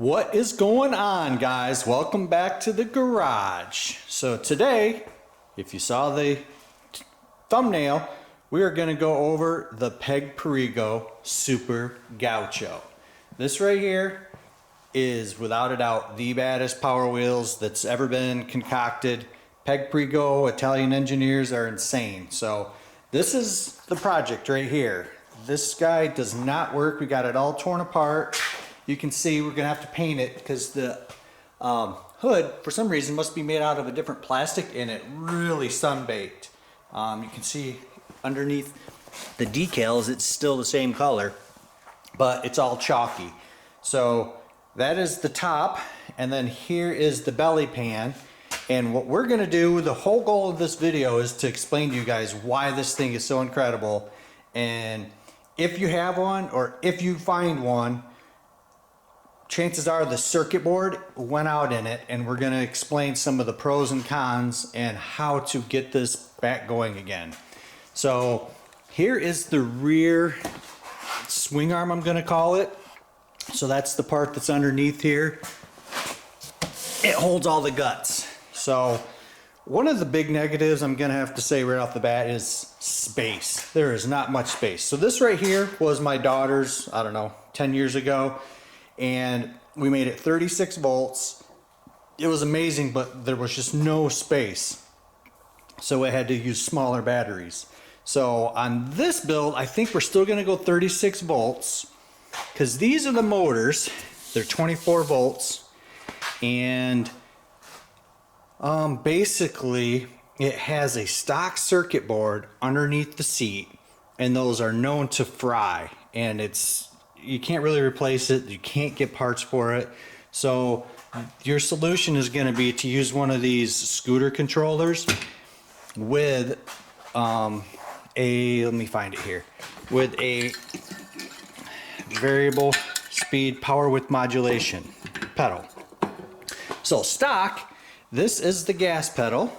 What is going on, guys? Welcome back to the garage. So today, if you saw the thumbnail, we are going to go over the Peg Perego Super Gaucho. This right here is without a doubt the baddest power wheels that's ever been concocted. Peg Perego Italian engineers are insane. So this is the project right here. This guy does not work. We got it all torn apart. You can see we're gonna have to paint it because the hood for some reason must be made out of a different plastic and it really sun-baked. You can see underneath the decals it's still the same color, but it's all chalky. So that is the top, and then here is the belly pan. And what we're gonna do, the whole goal of this video is to explain to you guys why this thing is so incredible. And if you have one, or if you find one, chances are the circuit board went out in it, and we're going to explain some of the pros and cons and how to get this back going again. So here is the rear swing arm, I'm going to call it. So that's the part that's underneath here. It holds all the guts. So one of the big negatives I'm going to have to say right off the bat is space. There is not much space. So this right here was my daughter's, I don't know, 10 years ago. And we made it 36 volts. It was amazing, but there was just no space. So I had to use smaller batteries. So on this build, I think we're still gonna go 36 volts because these are the motors. They're 24 volts. And basically it has a stock circuit board underneath the seat, and those are known to fry, and you can't really replace it. You can't get parts for it. So your solution is going to be to use one of these scooter controllers with let me find it here, with a variable speed power width modulation pedal. So stock, this is the gas pedal,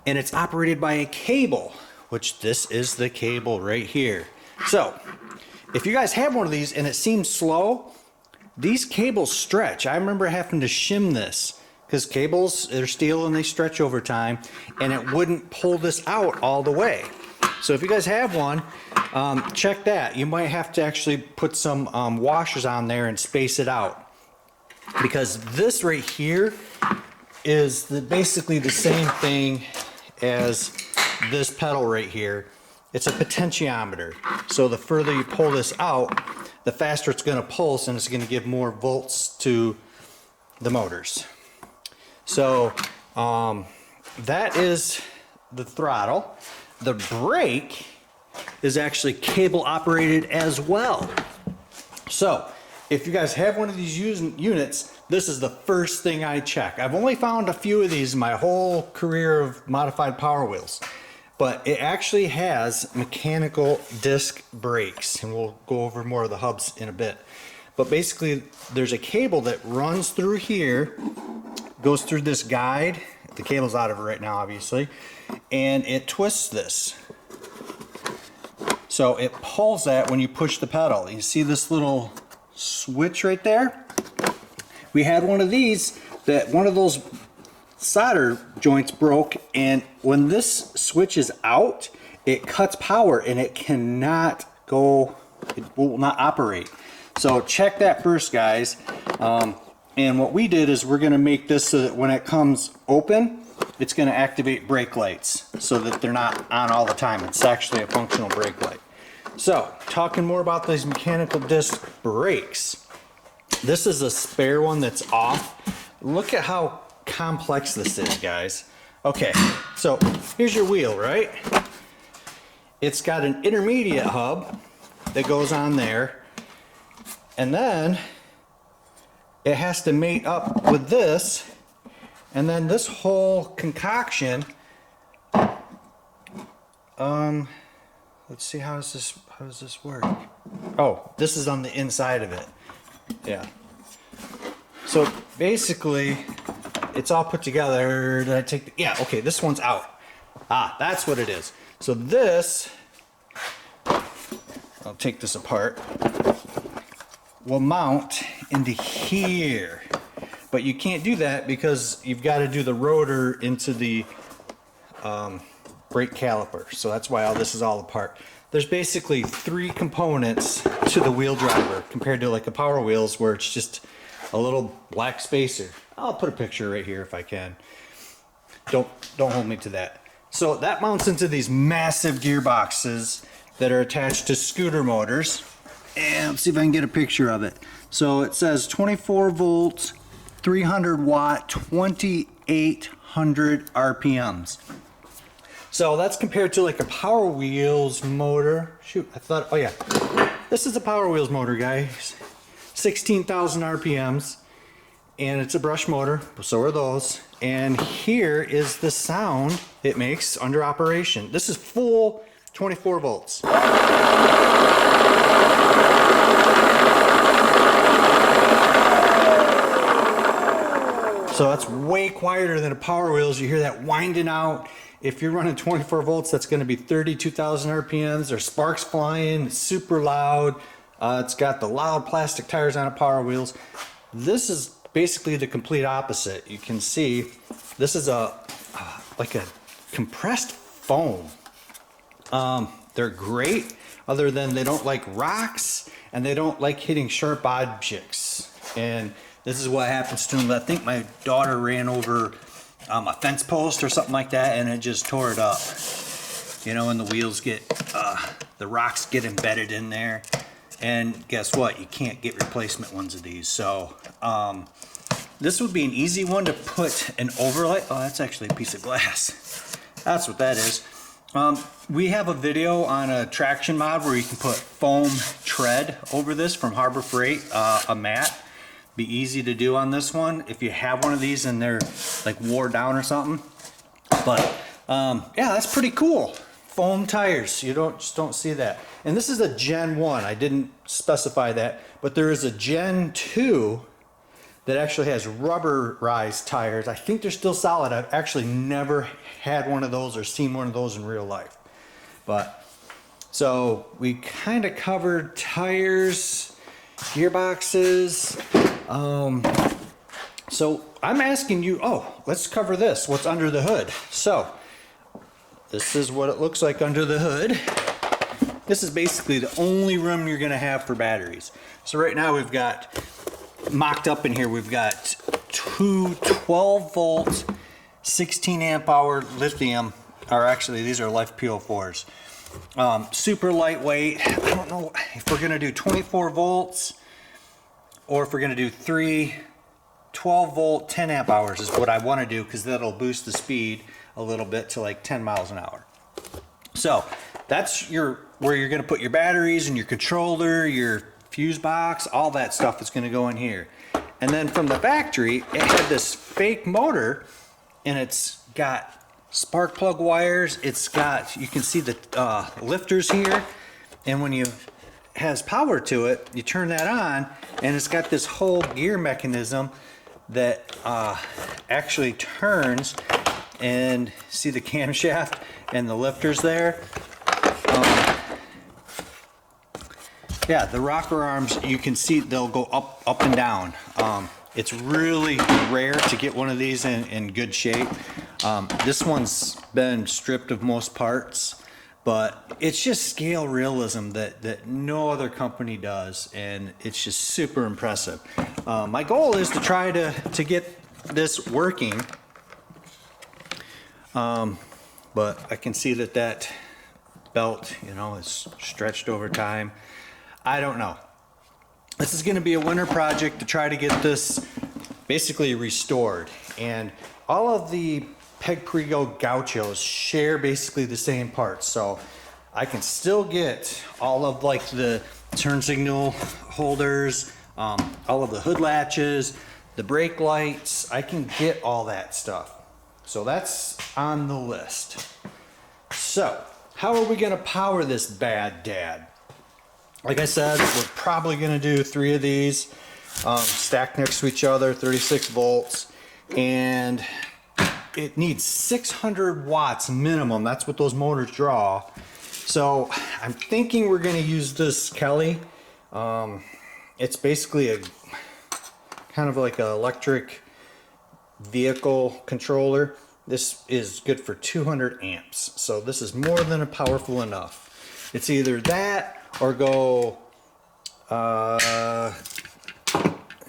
and it's operated by a cable, which this is the cable right here. So if you guys have one of these and it seems slow, these cables stretch. I remember having to shim this because cables are steel and they stretch over time, and it wouldn't pull this out all the way. So if you guys have one, check that. You might have to actually put some washers on there and space it out, because this right here is basically the same thing as this pedal right here. It's a potentiometer. So the further you pull this out, the faster it's going to pulse, and it's going to give more volts to the motors. So that is the throttle. The brake is actually cable operated as well. So if you guys have one of these units, this is the first thing I check. I've only found a few of these in my whole career of modified power wheels. But it actually has mechanical disc brakes, and we'll go over more of the hubs in a bit. But basically, there's a cable that runs through here, goes through this guide. The cable's out of it right now, obviously, and it twists this. So it pulls that when you push the pedal. You see this little switch right there? We had one of these, one of those solder joints broke, and when this switch is out, it cuts power and it cannot go, it will not operate. So check that first, guys. And what we did is we're going to make this so that when it comes open, it's going to activate brake lights so that they're not on all the time. It's actually a functional brake light. So talking more about these mechanical disc brakes, this is a spare one that's off. Look at how complex this is, guys. Okay, so here's your wheel, right? It's got an intermediate hub that goes on there, and then it has to mate up with this, and then this whole concoction, let's see, how does this work? Oh, this is on the inside of it. Yeah. So basically, it's all put together. Did I take yeah, okay, this one's out. Ah, that's what it is. So this, I'll take this apart, will mount into here. But you can't do that because you've got to do the rotor into the brake caliper. So that's why all this is all apart. There's basically 3 components to the wheel driver compared to like a Power Wheels where it's just a little black spacer. I'll put a picture right here if I can. Don't hold me to that. So that mounts into these massive gearboxes that are attached to scooter motors. And let's see if I can get a picture of it. So it says 24 volts, 300 watt, 2800 RPMs. So that's compared to like a Power Wheels motor. Shoot, I thought, oh yeah. This is a Power Wheels motor, guys. 16,000 RPMs. And it's a brush motor, so are those. And here is the sound it makes under operation. This is full 24 volts. So that's way quieter than a Power Wheels. You hear that winding out. If you're running 24 volts, that's going to be 32,000 RPMs. There's sparks flying. It's super loud. It's got the loud plastic tires on a Power Wheels. This is basically the complete opposite. You can see this is like a compressed foam. They're great, other than they don't like rocks and they don't like hitting sharp objects. And this is what happens to them. I think my daughter ran over a fence post or something like that, and it just tore it up. You know, and the wheels get, the rocks get embedded in there. And guess what? You can't get replacement ones of these. So this would be an easy one to put an overlay. Oh, that's actually a piece of glass. That's what that is. We have a video on a traction mod where you can put foam tread over this from Harbor Freight, a mat. Be easy to do on this one if you have one of these and they're like wore down or something. But yeah, that's pretty cool. Foam tires, you just don't see that. And this is a Gen 1. I didn't specify that, but there is a Gen 2 that actually has rubberized tires. I think they're still solid. I've actually never had one of those or seen one of those in real life. But so we kind of covered tires, gearboxes. So I'm asking you, let's cover this. What's under the hood? So this is what it looks like under the hood. This is basically the only room you're gonna have for batteries. So right now we've got, mocked up in here, we've got 2 12 volt, 16 amp hour lithium, or actually these are Life P04s. Super lightweight. I don't know if we're gonna do 24 volts or if we're gonna do 3 12 volt 10 amp hours is what I wanna do, because that'll boost the speed a little bit to like 10 miles an hour. So that's where you're gonna put your batteries and your controller, your fuse box, all that stuff is gonna go in here. And then from the factory, it had this fake motor, and it's got spark plug wires. It's got, you can see the lifters here, and when you has power to it, you turn that on, and it's got this whole gear mechanism that actually turns, and see the camshaft and the lifters there. Yeah, the rocker arms, you can see they'll go up and down. It's really rare to get one of these in good shape. This one's been stripped of most parts, but it's just scale realism that no other company does, and it's just super impressive. My goal is to try to get this working, but I can see that belt, you know, is stretched over time. I don't know. This is going to be a winter project to try to get this basically restored. And all of the Peg Perego Gauchos share basically the same parts. So I can still get all of like the turn signal holders, all of the hood latches, the brake lights. I can get all that stuff. So that's on the list. So how are we going to power this bad dad? Like I said, we're probably going to do 3 of these stacked next to each other, 36 volts, and it needs 600 watts minimum. That's what those motors draw. So I'm thinking we're going to use this Kelly. It's basically kind of like an electric vehicle controller. This is good for 200 amps. So this is more than powerful enough. It's either that or go,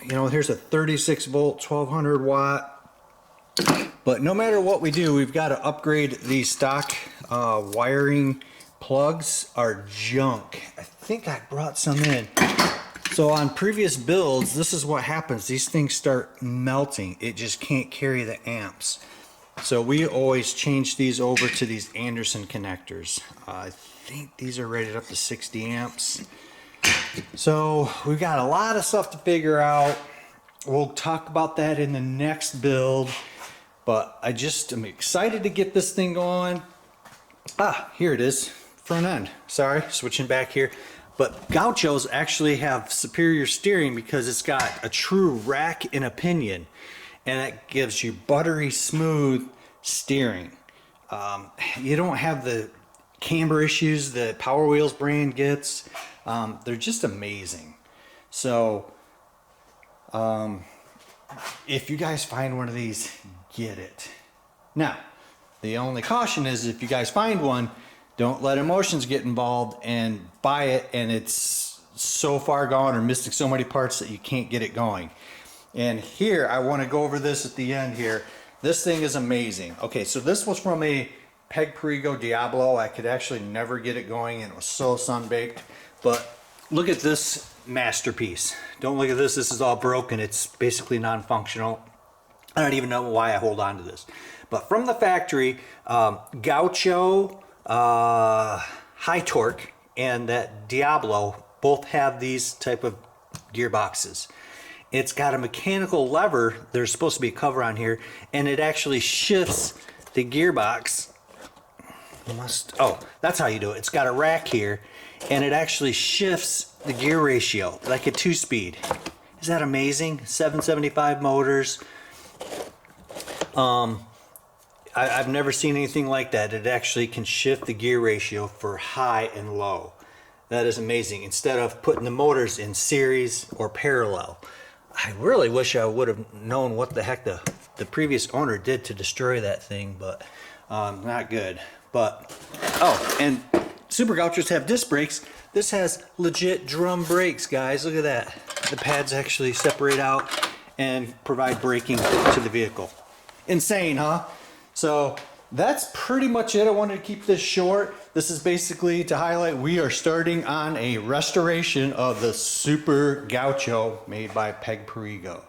you know, here's a 36 volt, 1200 watt. But no matter what we do, we've got to upgrade these stock wiring plugs are junk. I think I brought some in. So on previous builds, this is what happens. These things start melting. It just can't carry the amps. So we always change these over to these Anderson connectors. I think these are rated up to 60 amps. So we've got a lot of stuff to figure out. We'll talk about that in the next build. But I just am excited to get this thing going. Ah, here it is. Front end. Sorry, switching back here. But Gauchos actually have superior steering because it's got a true rack and a pinion. And that gives you buttery smooth steering. You don't have the camber issues that Power Wheels brand gets. They're just amazing. So if you guys find one of these, get it. Now, the only caution is if you guys find one, don't let emotions get involved and buy it and it's so far gone or missing so many parts that you can't get it going. And here, I want to go over this at the end here. This thing is amazing. Okay, so this was from a Peg Perego Diablo. I could actually never get it going and it was so sun-baked. But look at this masterpiece. Don't look at this. This is all broken. It's basically non-functional. I don't even know why I hold on to this. But from the factory, Gaucho, High Torque, and that Diablo both have these type of gearboxes. It's got a mechanical lever. There's supposed to be a cover on here, and it actually shifts the gearbox. Oh, that's how you do it. It's got a rack here, and it actually shifts the gear ratio like a 2-speed. Is that amazing? 775 motors. I've never seen anything like that. It actually can shift the gear ratio for high and low. That is amazing. Instead of putting the motors in series or parallel. I really wish I would have known what the heck the previous owner did to destroy that thing, but not good. But, oh, and Super Gauchos have disc brakes. This has legit drum brakes, guys. Look at that. The pads actually separate out and provide braking to the vehicle. Insane, huh? So that's pretty much it. I wanted to keep this short. This is basically to highlight we are starting on a restoration of the Super Gaucho made by Peg Perego.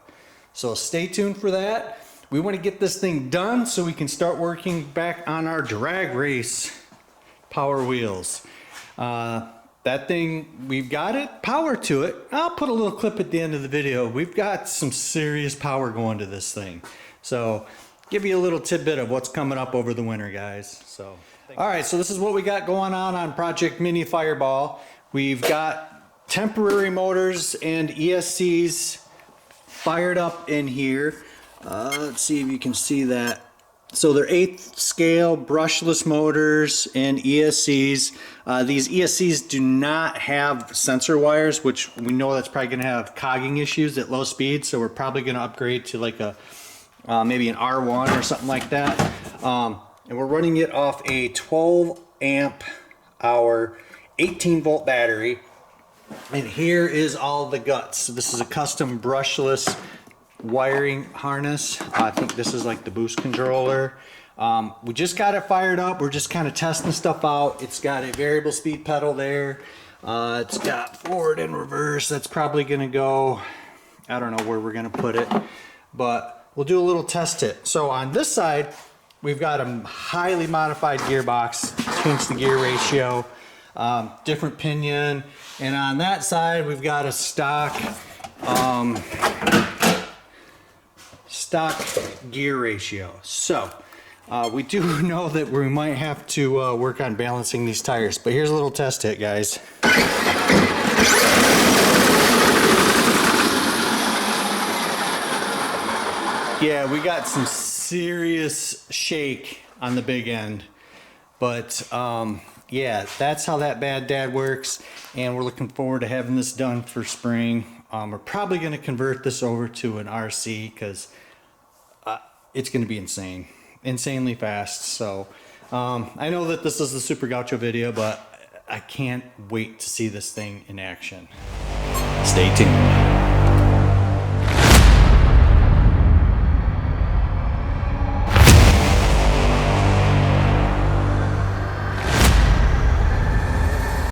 So stay tuned for that. We want to get this thing done so we can start working back on our drag race Power Wheels. That thing, we've got it, power to it. I'll put a little clip at the end of the video. We've got some serious power going to this thing. So give you a little tidbit of what's coming up over the winter, guys. So, all right, so this is what we got going on Project Mini Fireball. We've got temporary motors and ESCs fired up in here. Let's see if you can see that. So they're 8th scale brushless motors and ESCs. These ESCs do not have sensor wires, which we know that's probably going to have cogging issues at low speed. So we're probably going to upgrade to like a maybe an R1 or something like that. And we're running it off a 12 amp hour 18 volt battery. And here is all the guts. So this is a custom brushless wiring harness. I think this is like the boost controller. We just got it fired up. We're just kind of testing stuff out. It's got a variable speed pedal there. It's got forward and reverse. That's probably going to go, I don't know where we're going to put it, but we'll do a little test hit. So on this side, we've got a highly modified gearbox, change the gear ratio, different pinion, and on that side we've got a stock gear ratio. So we do know that we might have to work on balancing these tires, but here's a little test hit, guys. Yeah, we got some serious shake on the big end, but yeah, that's how that bad dad works, and we're looking forward to having this done for spring. We're probably going to convert this over to an RC because it's going to be insanely fast. So I know that this is the Super Gaucho video, but I can't wait to see this thing in action. Stay tuned.